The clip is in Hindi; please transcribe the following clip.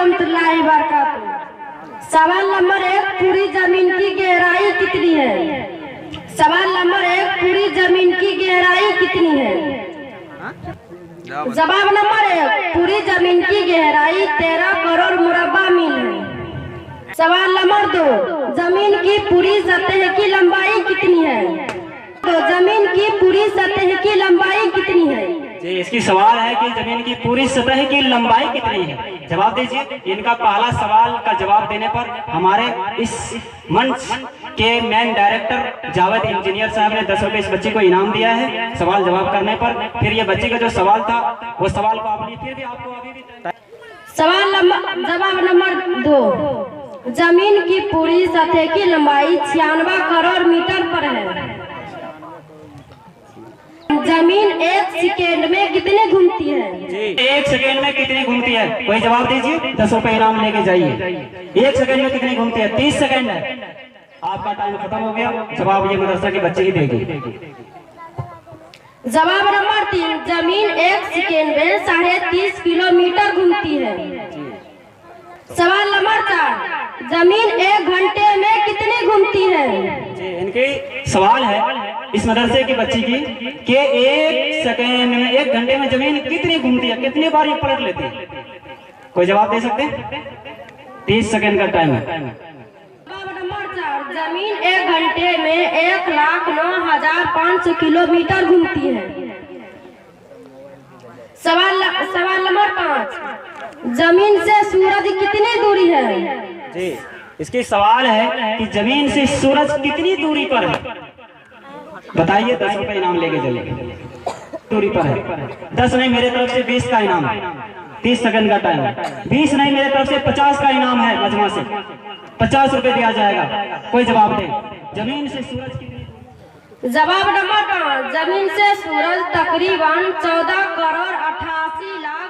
रहमतुल्लाहि व बरकातुहू। सवाल नंबर 1, पूरी जमीन की गहराई कितनी है? सवाल नंबर 1, पूरी जमीन की गहराई कितनी है? जवाब नंबर 1, पूरी जमीन की गहराई 13 करोड़ मुरब्बा मील है। सवाल नंबर 2, जमीन की पूरी सतह की लंबाई कितनी है? तो जमीन की पूरी सतह की लंबाई कितनी है? जी, इसकी सवाल है कि जमीन की पूरी सतह की लंबाई कितनी है। जवाब दीजिए। इनका पहला सवाल का जवाब देने पर हमारे इस मंच के मेन डायरेक्टर जावेद इंजीनियर साहब ने 10 रुपए इस बच्चे को इनाम दिया है सवाल जवाब करने पर। फिर ये बच्चे का जो सवाल था वो सवाल को आप फिर भी आपको अभी भी जवाब नंबर 2, जमीन की पूरी सतह की लंबाई 96 करोड़ मीटर पर है। जमीन 1 सेकेंड में कितने घूमती है? जी, 1 सेकेंड में कितनी घूमती है? कोई जवाब दीजिए, 10 रुपए इनाम लेके जाइए। 1 सेकेंड में कितनी घूमती है? 30 सेकेंड है। आपका टाइम खत्म हो गया। जवाब ये मदरसा के बच्चे ही देगी। जवाब नंबर 3, जमीन 1 सेकेंड में 30.5 किलोमीटर घूमती है। सवाल नंबर 4, जमीन 1 घंटे में कितनी घूमती है? जी, इनकी सवाल है इस मदरसे की बच्ची की कि 1 सेकेंड में 1 घंटे में जमीन कितनी घूमती है, कितनी बार ये पलट लेती है? कोई जवाब दे सकते हैं? 30 सेकेंड का टाइम है। जवाब नंबर 4, जमीन 1 घंटे में 1,09,500 किलोमीटर घूमती है। सवाल नंबर 5, जमीन से सूरज कितनी दूरी है? जी, इसकी सवाल है कि जमीन से सूरज कितनी दूरी पर है? बताइए। 10 रुपए इनाम लेके चलिए। दूरी पर है 10 नहीं, मेरे तरफ से 20 का इनाम है। 30 सेकंड का टाइम है। 20 नहीं, मेरे तरफ से 50 का इनाम है। मजमा से 50 रुपए दिया जाएगा। कोई जवाब दे। जमीन से सूरज कितनी? जवाब नंबर 5, जमीन से सूरज तकरीबन 14 करोड़ 88 लाख